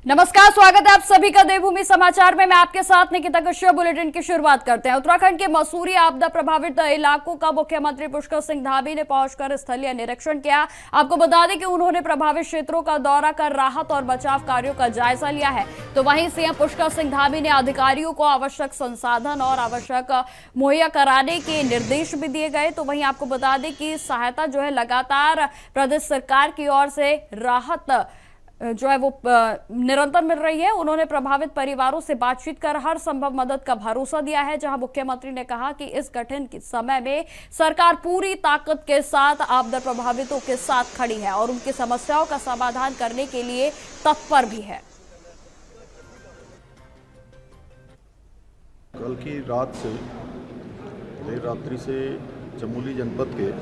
नमस्कार, स्वागत है आप सभी का देवभूमि समाचार में। मैं आपके साथ निकिता कश्यप। बुलेटिन की शुरुआत करते हैं। उत्तराखंड के मसूरी आपदा प्रभावित इलाकों का मुख्यमंत्री पुष्कर सिंह धामी ने पहुंचकर स्थलीय निरीक्षण किया। आपको बता दें कि उन्होंने प्रभावित क्षेत्रों का दौरा कर राहत और बचाव कार्यों का जायजा लिया है। तो वहीं सीएम पुष्कर सिंह धामी ने अधिकारियों को आवश्यक संसाधन और आवश्यक मुहैया कराने के निर्देश भी दिए गए। तो वहीं आपको बता दें कि सहायता जो है लगातार प्रदेश सरकार की ओर से राहत जो है वो निरंतर मिल रही है। उन्होंने प्रभावित परिवारों से बातचीत कर हर संभव मदद का भरोसा दिया है। जहां मुख्यमंत्री ने कहा कि इस कठिन समय में सरकार पूरी ताकत के साथ आपदा प्रभावितों के साथ खड़ी है और उनकी समस्याओं का समाधान करने के लिए तत्पर भी है। कल की रात से देर रात्रि से चमोली जनपद के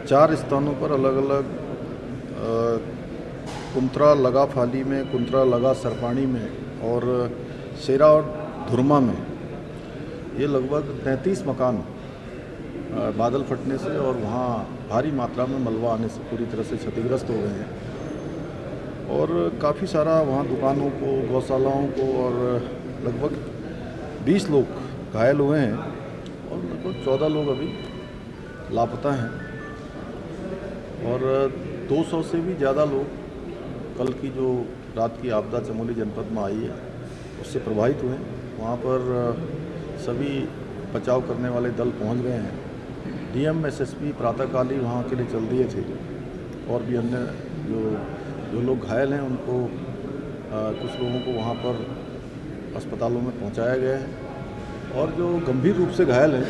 4 स्थानों पर अलग अलग कुंत्रा लगा फाली में, कुंत्रा लगा सरपाणी में और शेरा और धुरमा में ये लगभग 33 मकान बादल फटने से और वहाँ भारी मात्रा में मलबा आने से पूरी तरह से क्षतिग्रस्त हो गए हैं और काफ़ी सारा वहाँ दुकानों को, गौशालाओं को और लगभग 20 लोग घायल हुए हैं और लगभग 14 लोग अभी लापता हैं और 200 से भी ज़्यादा लोग कल की जो रात की आपदा चमोली जनपद में आई है उससे प्रभावित हुए। वहाँ पर सभी बचाव करने वाले दल पहुँच गए हैं। डीएम एसएसपी प्रातःकाल ही वहाँ के लिए चल दिए थे और भी अन्य जो लोग घायल हैं उनको कुछ लोगों को वहाँ पर अस्पतालों में पहुँचाया गया है और जो गंभीर रूप से घायल हैं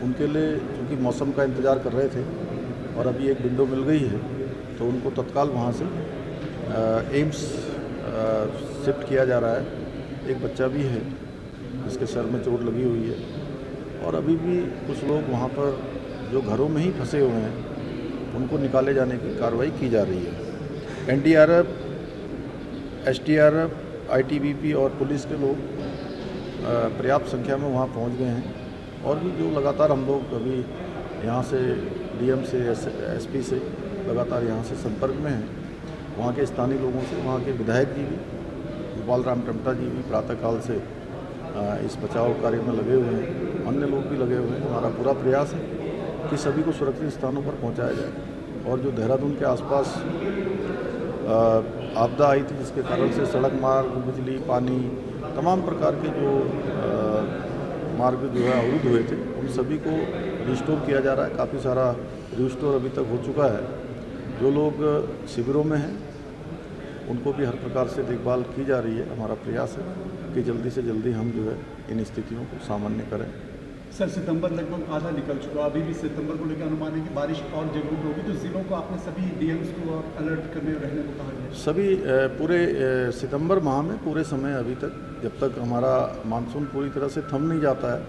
उनके लिए चूँकि मौसम का इंतज़ार कर रहे थे और अभी एक विंडो मिल गई है तो उनको तत्काल वहाँ से एम्स शिफ्ट किया जा रहा है। एक बच्चा भी है जिसके सर में चोट लगी हुई है और अभी भी कुछ लोग वहाँ पर जो घरों में ही फंसे हुए हैं उनको निकाले जाने की कार्रवाई की जा रही है। एनडीआरएफ, एसडीआरएफ, आईटीबीपी और पुलिस के लोग पर्याप्त संख्या में वहाँ पहुँच गए हैं और भी जो लगातार हम लोग अभी यहाँ से डीएम से एसपी से लगातार यहाँ से संपर्क में हैं। वहाँ के स्थानीय लोगों से, वहाँ के विधायक जी भी, गोपाल राम टमटा जी भी प्रातःकाल से इस बचाव कार्य में लगे हुए हैं। अन्य लोग भी लगे हुए हैं। हमारा पूरा प्रयास है कि सभी को सुरक्षित स्थानों पर पहुँचाया जाए और जो देहरादून के आसपास आपदा आई थी जिसके कारण से सड़क मार्ग, बिजली, पानी, तमाम प्रकार के जो मार्ग जो है अवरुद्ध हुए थे उन सभी को रिस्टोर किया जा रहा है। काफ़ी सारा रिस्टोर अभी तक हो चुका है। जो लोग शिविरों में हैं उनको भी हर प्रकार से देखभाल की जा रही है। हमारा प्रयास है कि जल्दी से जल्दी हम जो है इन स्थितियों को सामान्य करें। सर, सितंबर लगभग आधा निकल चुका, अभी भी सितंबर को लेकर अनुमान है कि बारिश और जगहों पर होगी, तो जिलों को आपने सभी डीएम्स को अलर्ट करने रहने को कहा गया? सभी पूरे सितंबर माह में पूरे समय अभी तक जब तक हमारा मानसून पूरी तरह से थम नहीं जाता है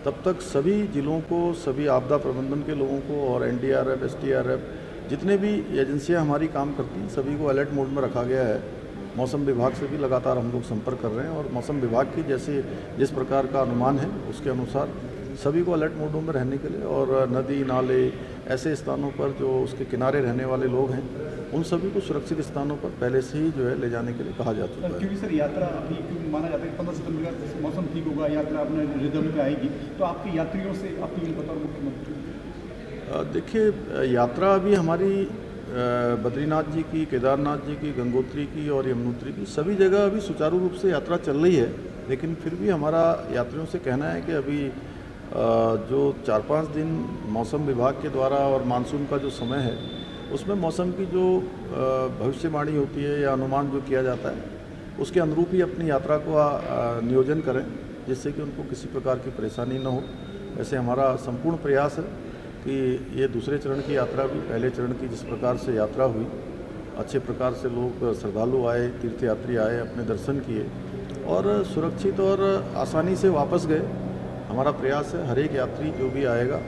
तब तक सभी जिलों को, सभी आपदा प्रबंधन के लोगों को और एनडीआरएफ, एसडीआरएफ जितने भी एजेंसियां हमारी काम करती हैं सभी को अलर्ट मोड में रखा गया है। मौसम विभाग से भी लगातार हम लोग संपर्क कर रहे हैं और मौसम विभाग की जिस प्रकार का अनुमान है उसके अनुसार सभी को अलर्ट मोडों में रहने के लिए और नदी, नाले, ऐसे स्थानों पर जो उसके किनारे रहने वाले लोग हैं उन सभी को सुरक्षित स्थानों पर पहले से ही जो है ले जाने के लिए कहा जा चुका है। क्योंकि सर यात्रा अभी क्योंकि माना जाता है 15 सितंबर का मौसम ठीक होगा, यात्रा अपने रिदम पे आएगी, तो आपकी यात्रियों से अपील बताओ मुख्यमंत्री। देखिए, यात्रा अभी हमारी बद्रीनाथ जी की, केदारनाथ जी की, गंगोत्री की और यमुनोत्री की सभी जगह अभी सुचारू रूप से यात्रा चल रही है। लेकिन फिर भी हमारा यात्रियों से कहना है कि अभी जो 4-5 दिन मौसम विभाग के द्वारा और मानसून का जो समय है उसमें मौसम की जो भविष्यवाणी होती है या अनुमान जो किया जाता है उसके अनुरूप ही अपनी यात्रा को नियोजन करें जिससे कि उनको किसी प्रकार की परेशानी न हो। वैसे हमारा संपूर्ण प्रयास है कि ये दूसरे चरण की यात्रा भी पहले चरण की जिस प्रकार से यात्रा हुई, अच्छे प्रकार से लोग श्रद्धालु आए, तीर्थयात्री आए, अपने दर्शन किए और सुरक्षित और आसानी से वापस गए। हमारा प्रयास है हर एक यात्री जो भी आएगा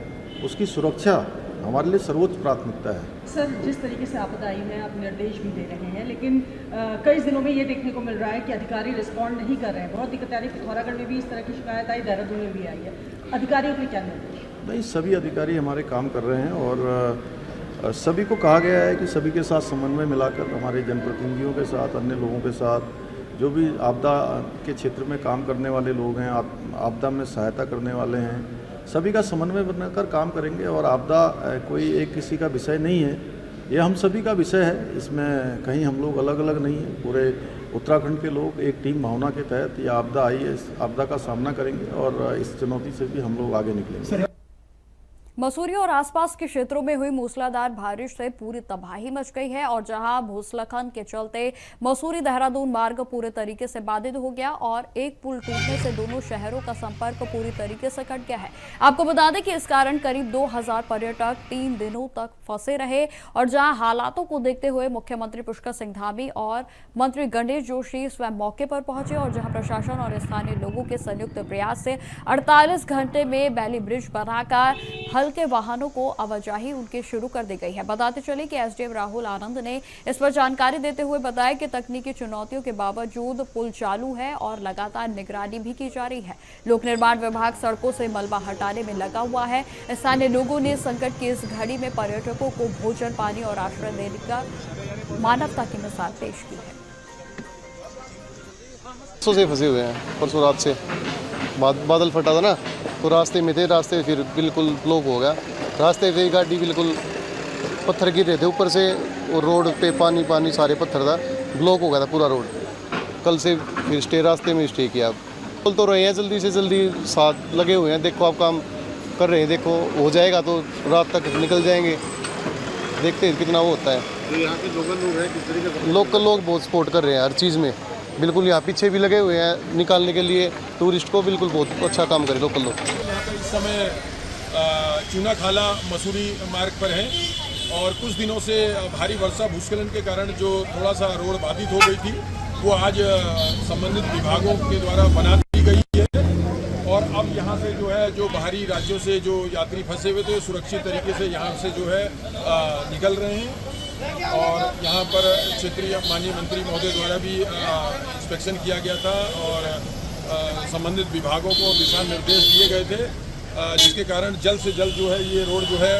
उसकी सुरक्षा हमारे लिए सर्वोच्च प्राथमिकता है। सर, जिस तरीके से आपदा आई है आप निर्देश भी दे रहे हैं, लेकिन कई जिलों में ये देखने को मिल रहा है कि अधिकारी रिस्पॉन्ड नहीं कर रहे हैं। बहुत दिक्कत आ रही है। पिथौरागढ़ में भी इस तरह की शिकायत आई, देहरादून में भी आई है। अधिकारियों के क्या निर्देश? नहीं, सभी अधिकारी हमारे काम कर रहे हैं और सभी को कहा गया है कि सभी के साथ समन्वय मिलाकर हमारे जनप्रतिनिधियों के साथ, अन्य लोगों के साथ, जो भी आपदा के क्षेत्र में काम करने वाले लोग हैं, आपदा में सहायता करने वाले हैं, सभी का समन्वय बनाकर काम करेंगे। और आपदा कोई एक किसी का विषय नहीं है, ये हम सभी का विषय है। इसमें कहीं हम लोग अलग अलग नहीं हैं। पूरे उत्तराखंड के लोग एक टीम भावना के तहत ये आपदा आई है, इस आपदा का सामना करेंगे और इस चुनौती से भी हम लोग आगे निकलेंगे। मसूरी और आसपास के क्षेत्रों में हुई मूसलाधार बारिश से पूरी तबाही मच गई है और जहां भूस्खलन के चलते मसूरी देहरादून मार्ग पूरे तरीके से बाधित हो गया और एक पुल टूटने से दोनों शहरों का संपर्क पूरी तरीके से कट गया है। आपको बता दें कि इस कारण करीब 2000 पर्यटक 3 दिनों तक फंसे रहे और जहां हालातों को देखते हुए मुख्यमंत्री पुष्कर सिंह धामी और मंत्री गणेश जोशी स्वयं मौके पर पहुंचे और जहां प्रशासन और स्थानीय लोगों के संयुक्त प्रयास से 48 घंटे में बैली ब्रिज बनाकर हल्के वाहनों को आवाजाही उनकी शुरू कर दी गई है। बताते चले कि एसडीएम राहुल आनंद ने इस पर जानकारी देते हुए बताया कि तकनीकी चुनौतियों के बावजूद पुल चालू है और लगातार निगरानी भी की जा रही है। लोक निर्माण विभाग सड़कों से मलबा हटाने में लगा हुआ है। स्थानीय लोगों ने संकट की इस घड़ी में पर्यटकों को भोजन, पानी और आश्रय देने का मानवता की मिसाल पेश की है। से फंसे हुए हैं, परसों रात से बादल फटा था ना, तो रास्ते में थे, रास्ते फिर बिल्कुल ब्लॉक हो गया। रास्ते पे गाड़ी बिल्कुल पत्थर गिर रहे थे ऊपर से और रोड पे पानी सारे पत्थर था, ब्लॉक हो गया था पूरा रोड। कल से फिर रास्ते में स्टे किया। बोल तो रहे हैं जल्दी से जल्दी, साथ लगे हुए हैं। देखो आप काम कर रहे हैं, देखो हो जाएगा तो रात तक निकल जाएंगे। देखते हैं कितना वो होता है। तो यहाँ के लोकल लोग हैं, किस तरीके से? लोकल लोग बहुत सपोर्ट कर रहे हैं हर चीज़ में, बिल्कुल यहाँ पीछे भी लगे हुए हैं निकालने के लिए टूरिस्ट को। बिल्कुल बहुत अच्छा काम करे लोकल लोग। यहाँ पे इस समय चूना खाला मसूरी मार्ग पर है और कुछ दिनों से भारी वर्षा भूस्खलन के कारण जो थोड़ा सा रोड बाधित हो गई थी, वो आज संबंधित विभागों के द्वारा बना दी गई है। और अब यहाँ से जो है, जो बाहरी राज्यों से जो यात्री फंसे हुए थे, सुरक्षित तरीके से यहाँ से जो है निकल रहे हैं। और यहाँ पर क्षेत्रीय माननीय मंत्री महोदय द्वारा भी इंस्पेक्शन किया गया था और संबंधित विभागों को दिशा निर्देश दिए गए थे, जिसके कारण जल्द से जल्द जो है ये रोड जो है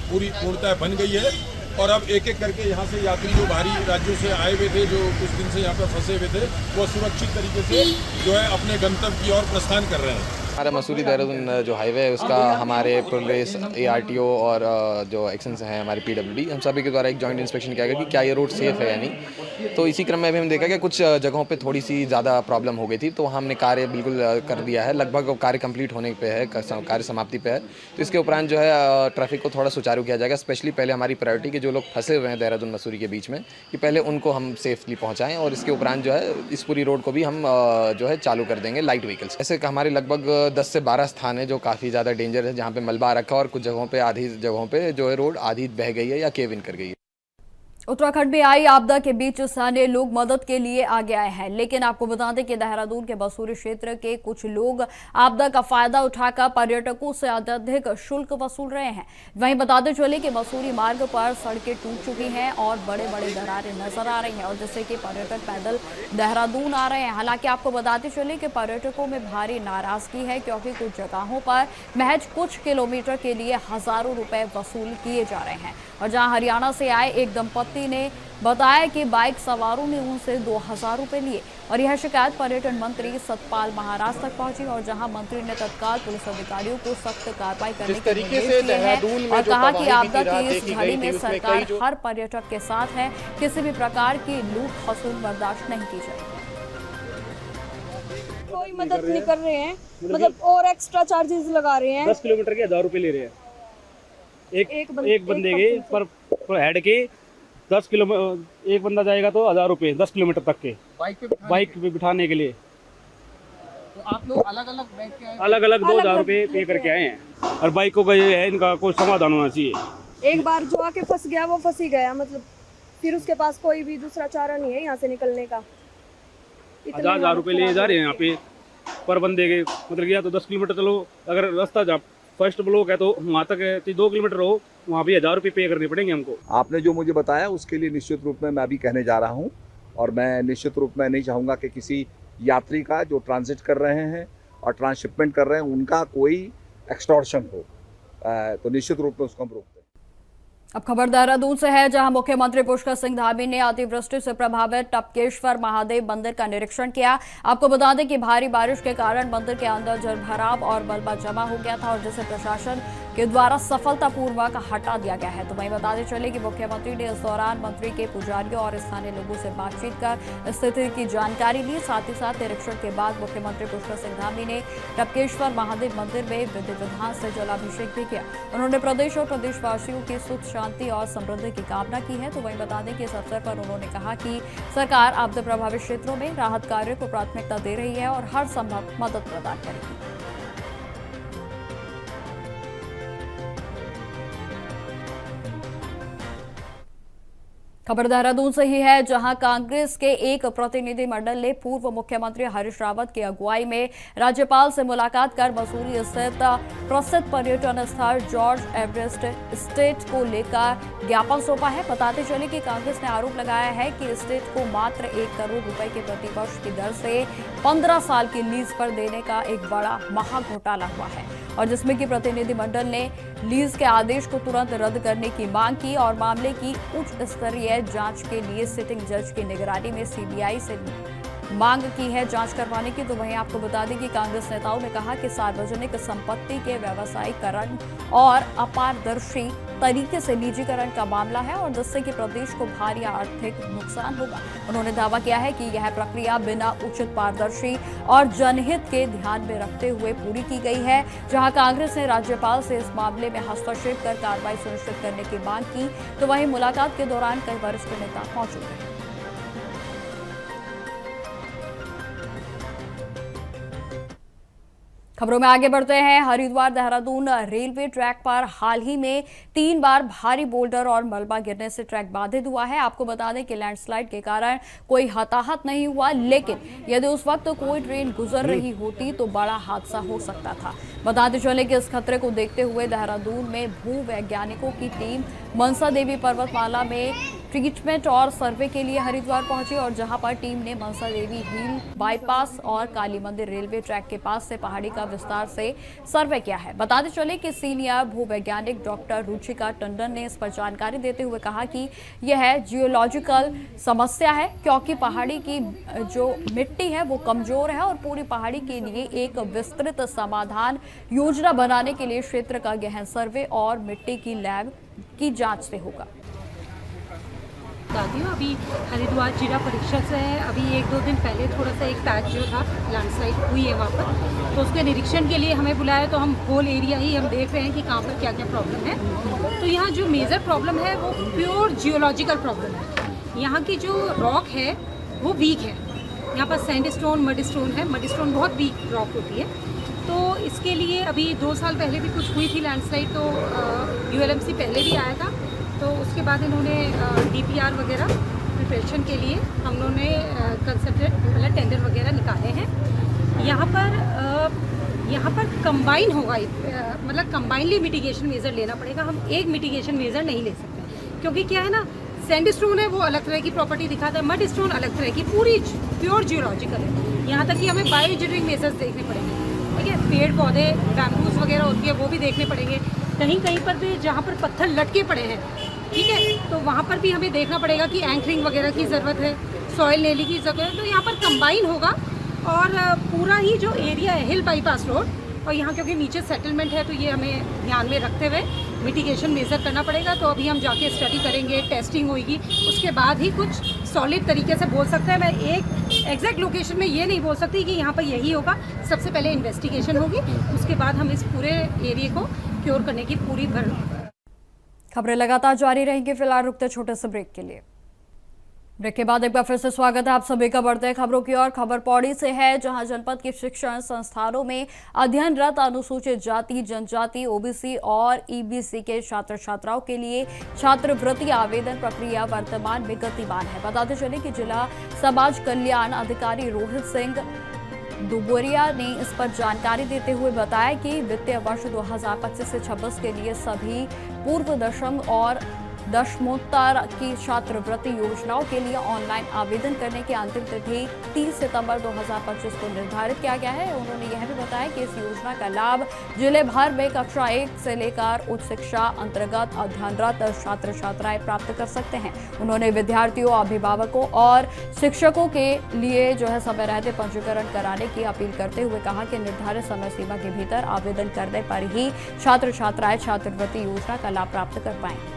पूरी पूर्णतः बन गई है। और अब एक एक करके यहाँ से यात्री जो बाहरी राज्यों से आए हुए थे, जो कुछ दिन से यहाँ पर फंसे हुए थे, वो सुरक्षित तरीके से जो है अपने गंतव्य की ओर प्रस्थान कर रहे हैं। हमारा मसूरी देहरादून जो हाईवे है उसका हमारे पुलिस, ARTO और जो एक्शंस हैं हमारे PWD, हम सभी के द्वारा एक जॉइंट इंस्पेक्शन किया गया कि क्या ये रोड सेफ़ है या नहीं। तो इसी क्रम में अभी हम देखा कि कुछ जगहों पे थोड़ी सी ज़्यादा प्रॉब्लम हो गई थी, तो हमने कार्य बिल्कुल कर दिया है। लगभग कार्य कंप्लीट होने पे है, कार्य समाप्ति पे है। तो इसके उपरांत जो है ट्रैफिक को थोड़ा सुचारू किया जाएगा। स्पेशली पहले हमारी प्रायोरिटी के जो लोग फंसे हुए हैं देहरादून मसूरी के बीच में, कि पहले उनको हम सेफली पहुँचाएँ और इसके उपरांत जो है इस पूरी रोड को भी हम जो है चालू कर देंगे लाइट व्हीकल्स। ऐसे हमारे लगभग 10 से 12 स्थान है जो काफ़ी ज़्यादा डेंजर है, जहाँ पे मलबा रखा है और कुछ जगहों पे आधी जगहों पे जो है रोड आधी बह गई है या केव इन कर गई है। उत्तराखंड में आई आपदा के बीच स्थानीय लोग मदद के लिए आगे आए हैं, लेकिन आपको बता दें कि देहरादून के मसूरी क्षेत्र के कुछ लोग आपदा का फायदा उठाकर पर्यटकों से अत्यधिक शुल्क वसूल रहे हैं। वहीं बताते चले कि मसूरी मार्ग पर सड़कें टूट चुकी हैं और बड़े बड़े दरारें नजर आ रही हैं और जिससे कि पर्यटक पैदल देहरादून आ रहे हैं। हालांकि आपको बताते चले कि पर्यटकों में भारी नाराजगी है, क्योंकि कुछ जगहों पर महज कुछ किलोमीटर के लिए हजारों रुपए वसूल किए जा रहे हैं। और जहां हरियाणा से आए एक दंपति ने बताया कि बाइक सवारों ने उनसे 2000 रुपए लिए और यह शिकायत पर्यटन मंत्री सतपाल महाराज तक पहुंची और जहां मंत्री ने तत्काल पुलिस अधिकारियों को सख्त कार्रवाई करने के निर्देश दिए हैं और कहा कि आपदा की इस घड़ी में सरकार हर पर्यटक के साथ है, किसी भी प्रकार की लूट खसूल बर्दाश्त नहीं की जाएगी। कोई मदद नहीं कर रहे हैं, मतलब और एक्स्ट्रा चार्जेस लगा रहे हैं। 10 किलोमीटर के 1000 रुपए ले रहे हैं एक बंदे के पर हेड के। 10 किलोमीटर एक बंदा जाएगा तो 1000 रुपए 10 किलोमीटर तक के बाइक पे बिठाने के लिए। तो आप लोग अलग अलग 2000 रुपए पे करके आए हैं और बाइकों का ये है, इनका कोई समाधान होना चाहिए। एक बार जो आके फंस गया वो फंस ही गया, मतलब फिर उसके पास कोई भी दूसरा चारा नहीं है यहाँ से निकलने का। 1000 रुपए ले जा रहे हैं यहाँ पे पर बंदे के, मतलब या तो 10 किलोमीटर चलो, अगर रास्ता जहाँ फर्स्ट ब्लॉक है तो वहाँ तक 2 किलोमीटर हो, वहाँ भी 1000 रुपये पे करने पड़ेंगे हमको। आपने जो मुझे बताया उसके लिए निश्चित रूप में मैं भी कहने जा रहा हूँ और मैं निश्चित रूप में नहीं चाहूँगा कि किसी यात्री का जो ट्रांजिट कर रहे हैं और ट्रांसशिपमेंट कर रहे हैं उनका कोई एक्सटॉर्शन हो, तो निश्चित रूप में उसको हम रोकते हैं। अब खबर देहरादून से है, जहां मुख्यमंत्री पुष्कर सिंह धामी ने अतिवृष्टि से प्रभावित टपकेश्वर महादेव मंदिर का निरीक्षण किया। आपको बता दें कि भारी बारिश के कारण मंदिर के अंदर जलभराव और मलबा जमा हो गया था और जिसे प्रशासन के द्वारा सफलतापूर्वक हटा दिया गया है। तो वहीं बताते चले कि मुख्यमंत्री ने इस दौरान मंत्री के पुजारियों और स्थानीय लोगों से बातचीत कर स्थिति की जानकारी ली। साथ ही साथ निरीक्षण के बाद मुख्यमंत्री पुष्कर सिंह धामी ने टपकेश्वर महादेव मंदिर में विधि विधान से जलाभिषेक भी किया। उन्होंने प्रदेश और प्रदेशवासियों की सुख शांति और समृद्धि की कामना की है। तो वहीं बता दें कि इस अवसर पर उन्होंने कहा कि सरकार आपदा प्रभावित क्षेत्रों में राहत कार्य को प्राथमिकता दे रही है और हर संभव मदद प्रदान करेगी। खबर देहरादून से ही है, जहां कांग्रेस के एक प्रतिनिधिमंडल ने पूर्व मुख्यमंत्री हरीश रावत की अगुवाई में राज्यपाल से मुलाकात कर मसूरी स्थित प्रसिद्ध पर्यटन स्थल जॉर्ज एवरेस्ट एस्टेट को लेकर ज्ञापन सौंपा है। बताते चले कि कांग्रेस ने आरोप लगाया है कि एस्टेट को मात्र 1 करोड़ रुपए के प्रतिवर्ष की दर से 15 साल की लीज पर देने का एक बड़ा महाघोटाला हुआ है और जिसमें कि प्रतिनिधिमंडल ने लीज के आदेश को तुरंत रद्द करने की मांग की और मामले की उच्च स्तरीय जांच के लिए सिटिंग जज की निगरानी में सीबीआई से मांग की है जांच करवाने की। तो वहीं आपको बता दें कि कांग्रेस नेताओं ने कहा कि सार्वजनिक संपत्ति के व्यवसायीकरण और अपारदर्शी तरीके से निजीकरण का मामला है और जिससे कि प्रदेश को भारी आर्थिक नुकसान होगा। उन्होंने दावा किया है कि यह प्रक्रिया बिना उचित, पारदर्शी और जनहित के ध्यान में रखते हुए पूरी की गई है। जहां कांग्रेस ने राज्यपाल से इस मामले में हस्तक्षेप कर कार्रवाई सुनिश्चित करने की मांग की। तो वहीं मुलाकात के दौरान कई वरिष्ठ नेता मौजूद रहे। खबरों में आगे बढ़ते हैं। हरिद्वार देहरादून रेलवे ट्रैक पर हाल ही में 3 बार भारी बोल्डर और मलबा गिरने से ट्रैक बाधित हुआ है। आपको बता दें कि लैंडस्लाइड के कारण कोई हताहत नहीं हुआ, लेकिन यदि उस वक्त कोई ट्रेन गुजर रही होती तो बड़ा हादसा हो सकता था। बताते चले कि इस खतरे को देखते हुए देहरादून में भूवैज्ञानिकों की टीम मनसा देवी पर्वतमाला में ट्रीटमेंट और सर्वे के लिए हरिद्वार पहुंची और जहां पर टीम ने मनसा देवी हिल बाईपास और काली मंदिर रेलवे ट्रैक के पास से पहाड़ी का विस्तार से सर्वे किया है। बताते चले कि सीनियर भूवैज्ञानिक डॉक्टर रुचिका टंडन ने इस पर जानकारी देते हुए कहा कि यह जियोलॉजिकल समस्या है, क्योंकि पहाड़ी की जो मिट्टी है वो कमजोर है और पूरी पहाड़ी के लिए एक विस्तृत समाधान योजना बनाने के लिए क्षेत्र का गहन सर्वे और मिट्टी की लैब की जांच से होगा। अभी हरिद्वार जिला परिषद से है, अभी 1-2 दिन पहले थोड़ा सा एक पैच जो था लैंडस्लाइड हुई है वहाँ पर, तो उसके निरीक्षण के लिए हमें बुलाया। तो हम होल एरिया ही हम देख रहे हैं कि कहाँ पर क्या क्या प्रॉब्लम है। तो यहाँ जो मेजर प्रॉब्लम है वो प्योर जियोलॉजिकल प्रॉब्लम है। यहाँ की जो रॉक है वो वीक है। यहाँ पर सैंडस्टोन, मडस्टोन है। मडस्टोन बहुत वीक रॉक होती है। तो इसके लिए अभी 2 साल पहले भी कुछ हुई थी लैंडस्लाइड, तो ULMC पहले भी आया था। तो उसके बाद इन्होंने DPR वगैरह प्रिपरेशन के लिए हम लोगों ने कंसल्टेंट मतलब टेंडर वगैरह निकाले हैं। यहाँ पर कंबाइन होगा, मतलब कंबाइनली मिटिगेशन मेजर लेना पड़ेगा। हम एक मिटिगेशन मेजर नहीं ले सकते, क्योंकि क्या है ना, सैंडस्टोन है वो अलग तरह की प्रॉपर्टी दिखाता है, मड स्टोन अलग तरह की, पूरी प्योर जियोलॉजिकल है। यहाँ तक कि हमें बायो इंजीनियरिंग मेजर्स देखने पड़ेंगे, ठीक है। पेड़ पौधे बैम्बूज वगैरह होती है वो भी देखने पड़ेंगे। कहीं कहीं पर भी जहाँ पर पत्थर लटके पड़े हैं, ठीक है, तो वहाँ पर भी हमें देखना पड़ेगा कि एंकरिंग वगैरह की ज़रूरत है, सॉइल नेली की ज़रूरत है। तो यहाँ पर कंबाइन होगा और पूरा ही जो एरिया है हिल बाईपास रोड, और यहाँ क्योंकि नीचे सेटलमेंट है तो ये हमें ध्यान में रखते हुए मिटिगेशन मेजर करना पड़ेगा। तो अभी हम जाके स्टडी करेंगे, टेस्टिंग होगी, उसके बाद ही कुछ सॉलिड तरीके से बोल सकते हैं। मैं एक एग्जैक्ट लोकेशन में ये नहीं बोल सकती कि यहाँ पर यही होगा। सबसे पहले इन्वेस्टिगेशन होगी, उसके बाद हम इस पूरे एरिया को क्योर करने की पूरी खबरें लगातार जारी रहेंगी। फिलहाल रुकते छोटे से ब्रेक के लिए। ब्रेक के बाद एक बार फिर से स्वागत है आप सभी का। बढ़ते हैं खबरों की ओर। खबर पौड़ी से है, जहां जनपद के शिक्षण संस्थानों में अध्ययनरत अनुसूचित जाति, जनजाति, OBC और EBC के छात्र छात्राओं के लिए छात्रवृत्ति आवेदन प्रक्रिया वर्तमान में गतिमान है। बताते चले कि जिला समाज कल्याण अधिकारी रोहित सिंह दुबोरिया ने इस पर जानकारी देते हुए बताया कि वित्तीय वर्ष 2025 से 26 के लिए सभी पूर्व दशम और दशमोत्तर की छात्रवृत्ति योजनाओं के लिए ऑनलाइन आवेदन करने की अंतिम तिथि 30 सितंबर 2025 को निर्धारित किया गया है। उन्होंने यह भी बताया कि इस योजना का लाभ जिले भर में कक्षा 1 से लेकर उच्च शिक्षा अंतर्गत अध्ययनरत छात्र छात्राएं प्राप्त कर सकते हैं। उन्होंने विद्यार्थियों, अभिभावकों और शिक्षकों के लिए समय रहते पंजीकरण कराने की अपील करते हुए कहा कि निर्धारित समय सीमा के भीतर आवेदन करने पर ही छात्र छात्राएं छात्रवृत्ति योजना का लाभ प्राप्त कर पाएंगे।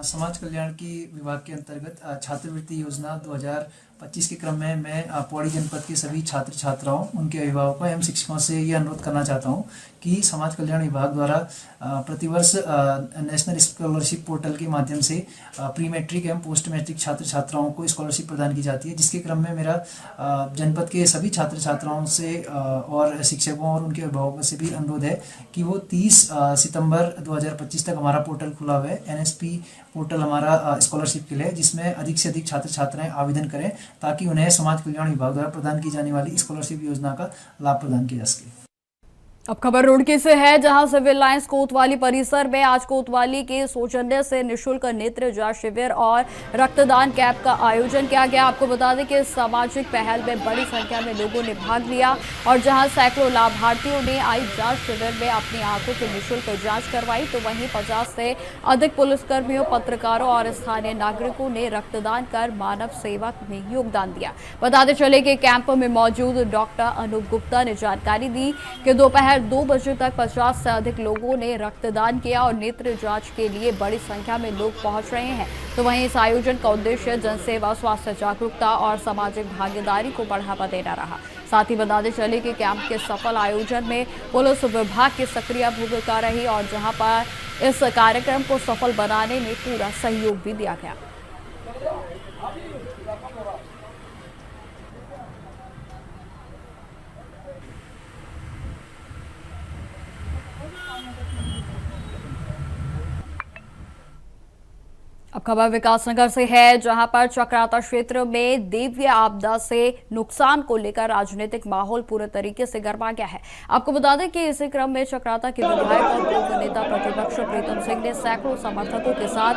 समाज कल्याण की विभाग के अंतर्गत छात्रवृत्ति योजना 2025 के क्रम में मैं पौड़ी जनपद के सभी छात्र छात्राओं, उनके अभिभावकों एवं शिक्षकों से ये अनुरोध करना चाहता हूँ कि समाज कल्याण विभाग द्वारा प्रतिवर्ष नेशनल स्कॉलरशिप पोर्टल के माध्यम से प्री मैट्रिक एवं पोस्ट मैट्रिक छात्र छात्राओं को स्कॉलरशिप प्रदान की जाती है, जिसके क्रम में मेरा जनपद के सभी छात्र छात्राओं से और शिक्षकों और उनके अभिभावकों से भी अनुरोध है कि वो 30 सितंबर 2025 तक हमारा पोर्टल खुला हुआ है। NSP पोर्टल हमारा स्कॉलरशिप के लिए, जिसमें अधिक से अधिक छात्र छात्राएं आवेदन करें ताकि उन्हें समाज कल्याण विभाग द्वारा प्रदान की जाने वाली स्कॉलरशिप योजना का लाभ प्रदान किया जा सके। अब खबर रुड़की से है, जहां सिविल लाइंस कोतवाली परिसर में आज कोतवाली के सौजन्य से निःशुल्क नेत्र जांच शिविर और रक्तदान कैंप का आयोजन किया गया। आपको बता दें कि इस सामाजिक पहल में बड़ी संख्या में लोगों ने भाग लिया और जहां सैकड़ों लाभार्थियों ने आई जांच शिविर में अपनी आंखों की निःशुल्क जांच करवाई, तो वहीं 50 से अधिक पुलिसकर्मियों, पत्रकारों और स्थानीय नागरिकों ने रक्तदान कर मानव सेवा में योगदान दिया। बताते चले कि कैंप में मौजूद डॉक्टर अनूप गुप्ता ने जानकारी दी कि दोपहर 2 बजे तक 50 से अधिक लोगों ने रक्तदान किया और नेत्र जांच के लिए बड़ी संख्या में लोग पहुंच रहे हैं। तो वहीं इस आयोजन का उद्देश्य जनसेवा, स्वास्थ्य जागरूकता और सामाजिक भागीदारी को बढ़ावा देना रहा। साथ ही बताते चले कि कैंप के सफल आयोजन में पुलिस विभाग की सक्रिय भूमिका रही और जहां पर इस कार्यक्रम को सफल बनाने में पूरा सहयोग भी दिया गया। अब खबर विकासनगर से है, जहां पर चक्राता क्षेत्र में दैवीय आपदा से नुकसान को लेकर राजनीतिक माहौल पूरे तरीके से गरमा गया है। आपको बता दें कि इसी क्रम में चक्राता के विधायक और पूर्व नेता प्रतिपक्ष प्रीतम सिंह ने सैकड़ों समर्थकों के साथ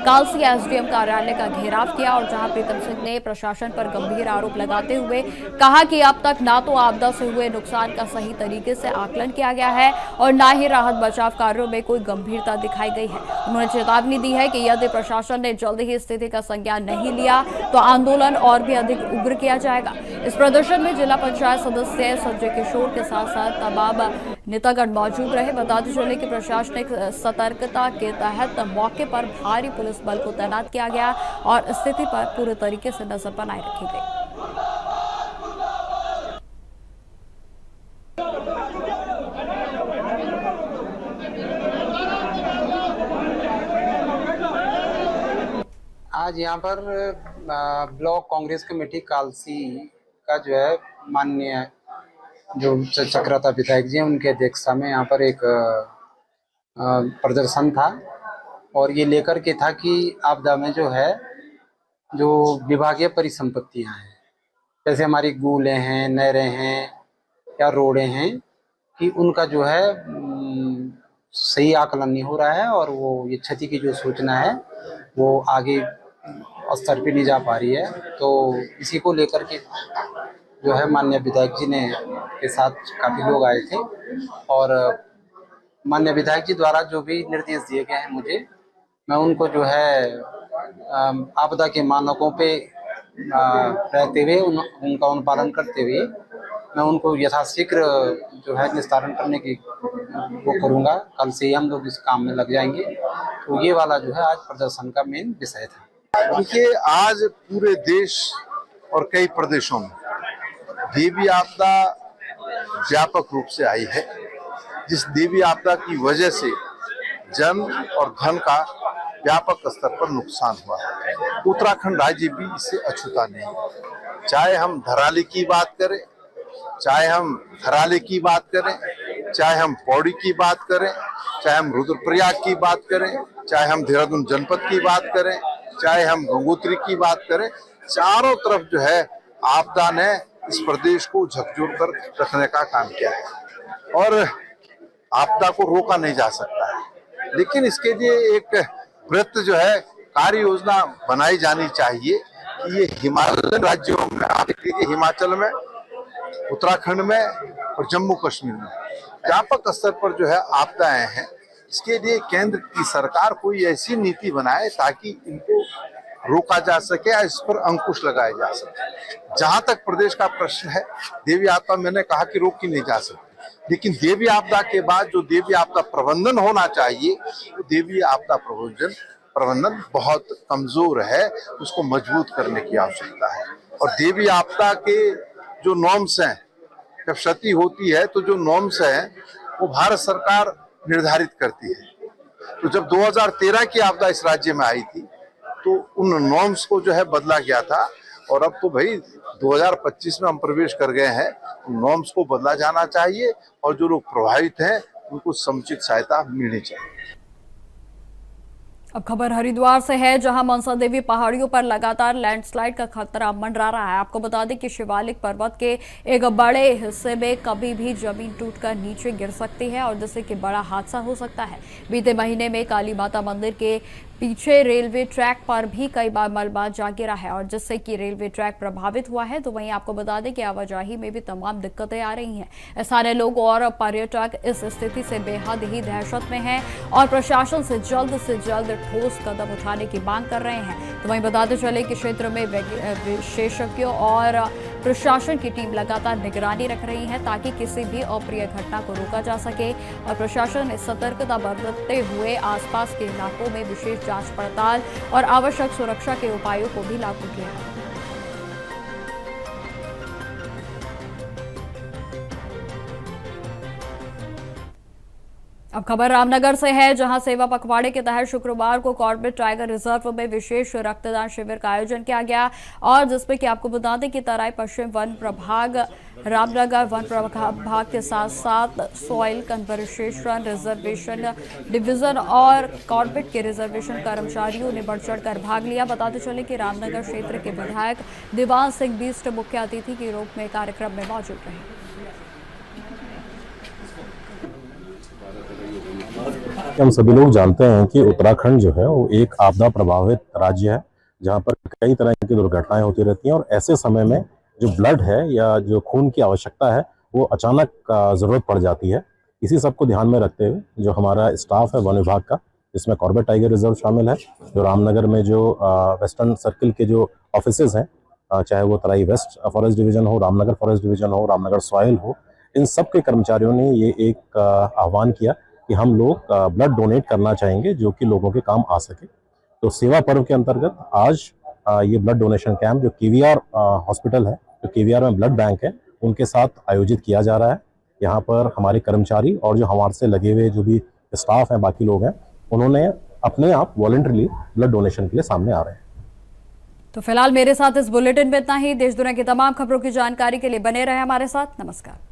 कालसी SDM कार्यालय का घेराव किया और जहां प्रीतम सिंह ने प्रशासन पर गंभीर आरोप लगाते हुए कहा कि अब तक ना तो आपदा से हुए नुकसान का सही तरीके से आकलन किया गया है और न ही राहत बचाव कार्यों में कोई गंभीरता दिखाई गई है। उन्होंने चेतावनी दी है कि यदि प्रशासन ने जल्द ही स्थिति का संज्ञान नहीं लिया तो आंदोलन और भी अधिक उग्र किया जाएगा। इस प्रदर्शन में जिला पंचायत सदस्य संजय किशोर के साथ साथ तमाम नेतागण मौजूद रहे। बताते चले कि प्रशासनिक सतर्कता के तहत मौके पर भारी पुलिस बल को तैनात किया गया और स्थिति पर पूरे तरीके से नजर बनाए रखी गई। आज यहाँ पर ब्लॉक कांग्रेस कमेटी कालसी का जो है माननीय जो चक्राता विधायक जी हैं उनके अध्यक्षता में यहाँ पर एक प्रदर्शन था और ये लेकर के था कि आपदा में जो है जो विभागीय परिसंपत्तियाँ हैं, जैसे हमारी गूलें हैं, नहरें हैं या रोडें हैं, कि उनका जो है सही आकलन नहीं हो रहा है और वो ये क्षति की जो सूचना है वो आगे स्तर पे नहीं जा पा रही है। तो इसी को लेकर के जो है माननीय विधायक जी ने के साथ काफ़ी लोग आए थे और माननीय विधायक जी द्वारा जो भी निर्देश दिए गए हैं मुझे, मैं उनको जो है आपदा के मानकों पे रहते हुए उनका अनुपालन करते हुए मैं उनको यथाशीघ्र जो है निस्तारण करने की वो करूँगा। कल से ही हम लोग इस काम में लग जाएंगे। तो ये वाला जो है आज प्रदर्शन का मेन विषय था। देखिए, आज पूरे देश और कई प्रदेशों में देवी आपदा व्यापक रूप से आई है, जिस देवी आपदा की वजह से जन और धन का व्यापक स्तर पर नुकसान हुआ। उत्तराखंड राज्य भी इससे अछूता नहीं। चाहे हम धराली की बात करें, चाहे हम धराली की बात करें, चाहे हम पौड़ी की बात करें, चाहे हम रुद्रप्रयाग की बात करें, चाहे हम देहरादून जनपद की बात करें, चाहे हम गंगोत्री की बात करें, चारों तरफ जो है आपदा ने इस प्रदेश को झकझोर कर रखने का काम किया है और आपदा को रोका नहीं जा सकता है, लेकिन इसके लिए एक प्रयत्न जो है कार्य योजना बनाई जानी चाहिए कि ये हिमालय राज्यों में, आप देखिए हिमाचल में, उत्तराखंड में और जम्मू कश्मीर में व्यापक स्तर पर जो है आपदाएं हैं, इसके लिए केंद्र की सरकार कोई ऐसी नीति बनाए ताकि इनको रोका जा सके या इस पर अंकुश लगाया जा सके। जहां तक प्रदेश का प्रश्न है, देवी आपदा मैंने कहा कि रोकी नहीं जा सकती, लेकिन देवी आपदा के बाद जो देवी आपदा प्रबंधन होना चाहिए, वो देवी आपदा प्रबंधन बहुत कमजोर है, उसको मजबूत करने की आवश्यकता है। और देवी आपदा के जो नॉर्म्स हैं, जब क्षति होती है तो जो नॉर्म्स हैं वो भारत सरकार निर्धारित करती है। तो जब 2013 की आपदा इस राज्य में आई थी तो उन नॉर्म्स को जो है बदला गया था और अब तो भाई 2025 में हम प्रवेश कर गए हैं, उन नॉर्म्स को बदला जाना चाहिए और जो लोग प्रभावित हैं उनको समुचित सहायता मिलनी चाहिए। अब खबर हरिद्वार से है, जहां मनसा देवी पहाड़ियों पर लगातार लैंडस्लाइड का खतरा मंडरा रहा है। आपको बता दें कि शिवालिक पर्वत के एक बड़े हिस्से में कभी भी जमीन टूटकर नीचे गिर सकती है और जिससे कि बड़ा हादसा हो सकता है। बीते महीने में काली माता मंदिर के पीछे रेलवे ट्रैक पर भी कई बार मलबा जा गिरा है और जिससे कि रेलवे ट्रैक प्रभावित हुआ है। तो वहीं आपको बता दें कि आवाजाही में भी तमाम दिक्कतें आ रही हैं। स्थानीय लोग और पर्यटक इस स्थिति से बेहद ही दहशत में हैं और प्रशासन से जल्द ठोस कदम उठाने की मांग कर रहे हैं। तो वहीं बताते चले कि क्षेत्र में विशेषज्ञों और प्रशासन की टीम लगातार निगरानी रख रही है ताकि किसी भी अप्रिय घटना को रोका जा सके और प्रशासन ने सतर्कता बरतते हुए आसपास के इलाकों में विशेष जांच पड़ताल और आवश्यक सुरक्षा के उपायों को भी लागू किया है। अब खबर रामनगर से है, जहां सेवा पखवाड़े के तहत शुक्रवार को कॉर्बेट टाइगर रिजर्व में विशेष रक्तदान शिविर का आयोजन किया गया और जिसमें कि आपको बता दें कि तराई पश्चिम वन प्रभाग, रामनगर वन प्रभाग के साथ साथ सॉइल कंजर्वेशन रिजर्वेशन डिवीजन और कॉर्बेट के रिजर्वेशन कर्मचारियों ने बढ़ चढ़कर भाग लिया। बताते चले कि रामनगर क्षेत्र के विधायक दीवान सिंह बिष्ट मुख्य अतिथि के रूप में कार्यक्रम में मौजूद रहे। हम सभी लोग जानते हैं कि उत्तराखंड जो है वो एक आपदा प्रभावित राज्य है, जहां पर कई तरह की दुर्घटनाएं होती रहती हैं और ऐसे समय में जो ब्लड है या जो खून की आवश्यकता है वो अचानक ज़रूरत पड़ जाती है। इसी सब को ध्यान में रखते हुए जो हमारा स्टाफ है वन विभाग का, जिसमें कॉर्बेट टाइगर रिजर्व शामिल है, जो रामनगर में जो वेस्टर्न सर्किल के जो ऑफिसेज हैं, चाहे वो तराई वेस्ट फॉरेस्ट डिवीजन हो, रामनगर फॉरेस्ट डिवीजन हो, रामनगर सॉइल हो, इन सब के कर्मचारियों ने ये एक आह्वान किया कि हम लोग ब्लड डोनेट करना चाहेंगे जो कि लोगों के काम आ सके। तो सेवा पर्व के अंतर्गत आज ये ब्लड डोनेशन कैंप जो केवीआर हॉस्पिटल है, जो केवीआर में ब्लड बैंक है, उनके साथ आयोजित किया जा रहा है। यहाँ पर हमारे कर्मचारी और जो हमारे से लगे हुए जो भी स्टाफ हैं, बाकी लोग हैं, उन्होंने अपने आप वॉलंटरीली ब्लड डोनेशन के लिए सामने आ रहे हैं। तो फिलहाल मेरे साथ इस बुलेटिन में इतना ही। देश दुनिया की तमाम खबरों की जानकारी के लिए बने रहे हमारे साथ। नमस्कार।